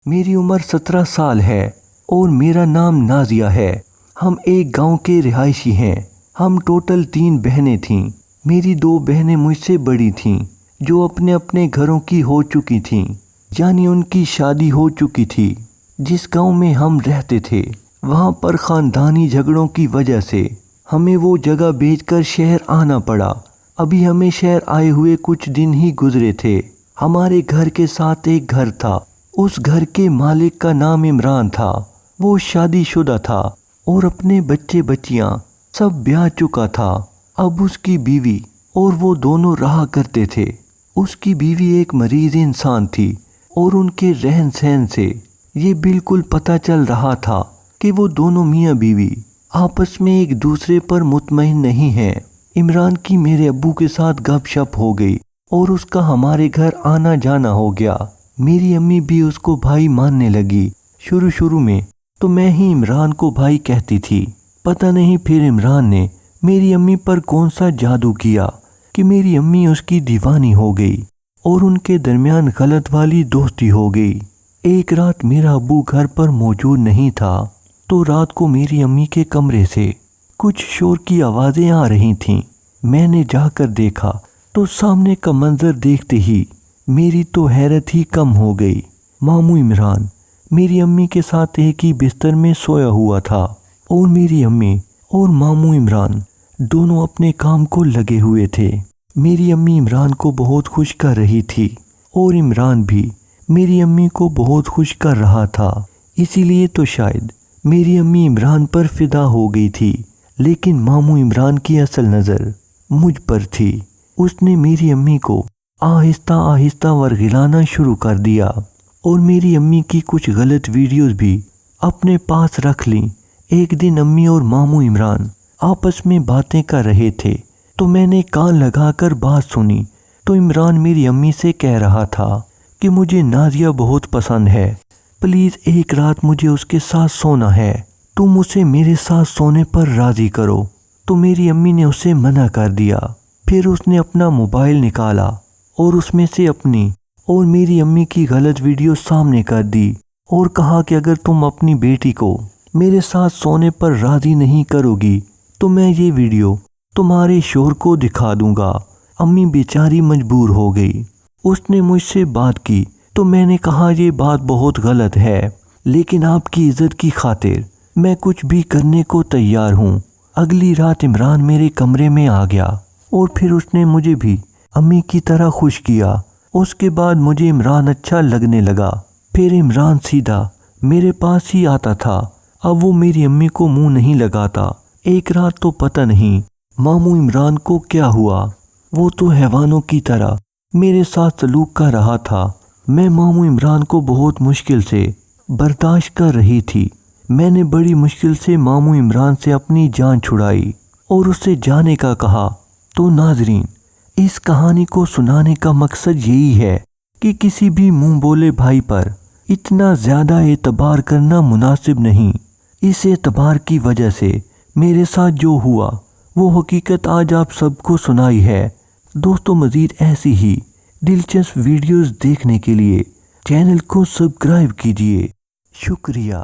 میری عمر 17 سال ہے اور میرا نام نازیہ ہے۔ ہم ایک گاؤں کے رہائشی ہیں۔ ہم ٹوٹل 3 بہنیں تھیں۔ میری 2 بہنیں مجھ سے بڑی تھیں جو اپنے اپنے گھروں کی ہو چکی تھیں، یعنی ان کی شادی ہو چکی تھی۔ جس گاؤں میں ہم رہتے تھے وہاں پر خاندانی جھگڑوں کی وجہ سے ہمیں وہ جگہ بیچ کر شہر آنا پڑا۔ ابھی ہمیں شہر آئے ہوئے کچھ دن ہی گزرے تھے۔ ہمارے گھر کے ساتھ ایک گھر تھا۔ اس گھر کے مالک کا نام عمران تھا۔ وہ شادی شدہ تھا اور اپنے بچے بچیاں سب بیاہ چکا تھا۔ اب اس کی بیوی اور وہ دونوں رہا کرتے تھے۔ اس کی بیوی ایک مریض انسان تھی اور ان کے رہن سہن سے یہ بالکل پتہ چل رہا تھا کہ وہ دونوں میاں بیوی آپس میں ایک دوسرے پر مطمئن نہیں ہیں۔ عمران کی میرے ابو کے ساتھ گپ شپ ہو گئی اور اس کا ہمارے گھر آنا جانا ہو گیا۔ میری امی بھی اس کو بھائی ماننے لگی۔ شروع میں تو میں ہی عمران کو بھائی کہتی تھی۔ پتہ نہیں پھر عمران نے میری امی پر کون سا جادو کیا کہ میری امی اس کی دیوانی ہو گئی اور ان کے درمیان غلط والی دوستی ہو گئی۔ ایک رات میرا ابو گھر پر موجود نہیں تھا تو رات کو میری امی کے کمرے سے کچھ شور کی آوازیں آ رہی تھیں۔ میں نے جا کر دیکھا تو سامنے کا منظر دیکھتے ہی میری تو حیرت ہی کم ہو گئی۔ ماموں عمران میری امی کے ساتھ ایک ہی بستر میں سویا ہوا تھا اور میری امی اور ماموں عمران دونوں اپنے کام کو لگے ہوئے تھے۔ میری امی عمران کو بہت خوش کر رہی تھی اور عمران بھی میری امی کو بہت خوش کر رہا تھا۔ اسی لیے تو شاید میری امی عمران پر فدا ہو گئی تھی، لیکن ماموں عمران کی اصل نظر مجھ پر تھی۔ اس نے میری امی کو آہستہ آہستہ ورگلانا شروع کر دیا اور میری امی کی کچھ غلط ویڈیوز بھی اپنے پاس رکھ لیں۔ ایک دن امی اور ماموں عمران آپس میں باتیں کر رہے تھے تو میں نے کان لگا کر بات سنی تو عمران میری امی سے کہہ رہا تھا کہ مجھے نازیہ بہت پسند ہے، پلیز ایک رات مجھے اس کے ساتھ سونا ہے، تم اسے میرے ساتھ سونے پر راضی کرو۔ تو میری امی نے اسے منع کر دیا۔ پھر اس نے اپنا موبائل نکالا اور اس میں سے اپنی اور میری امی کی غلط ویڈیو سامنے کر دی اور کہا کہ اگر تم اپنی بیٹی کو میرے ساتھ سونے پر راضی نہیں کرو گی تو میں یہ ویڈیو تمہارے شوہر کو دکھا دوں گا۔ امی بیچاری مجبور ہو گئی۔ اس نے مجھ سے بات کی تو میں نے کہا یہ بات بہت غلط ہے، لیکن آپ کی عزت کی خاطر میں کچھ بھی کرنے کو تیار ہوں۔ اگلی رات عمران میرے کمرے میں آ گیا اور پھر اس نے مجھے بھی امی کی طرح خوش کیا۔ اس کے بعد مجھے عمران اچھا لگنے لگا۔ پھر عمران سیدھا میرے پاس ہی آتا تھا۔ اب وہ میری امی کو منہ نہیں لگاتا۔ ایک رات تو پتہ نہیں ماموں عمران کو کیا ہوا، وہ تو حیوانوں کی طرح میرے ساتھ سلوک کر رہا تھا۔ میں ماموں عمران کو بہت مشکل سے برداشت کر رہی تھی۔ میں نے بڑی مشکل سے ماموں عمران سے اپنی جان چھڑائی اور اس سے جانے کا کہا۔ تو ناظرین، اس کہانی کو سنانے کا مقصد یہی ہے کہ کسی بھی منہ بولے بھائی پر اتنا زیادہ اعتبار کرنا مناسب نہیں۔ اس اعتبار کی وجہ سے میرے ساتھ جو ہوا وہ حقیقت آج آپ سب کو سنائی ہے۔ دوستو، مزید ایسی ہی دلچسپ ویڈیوز دیکھنے کے لیے چینل کو سبسکرائب کیجیے۔ شکریہ۔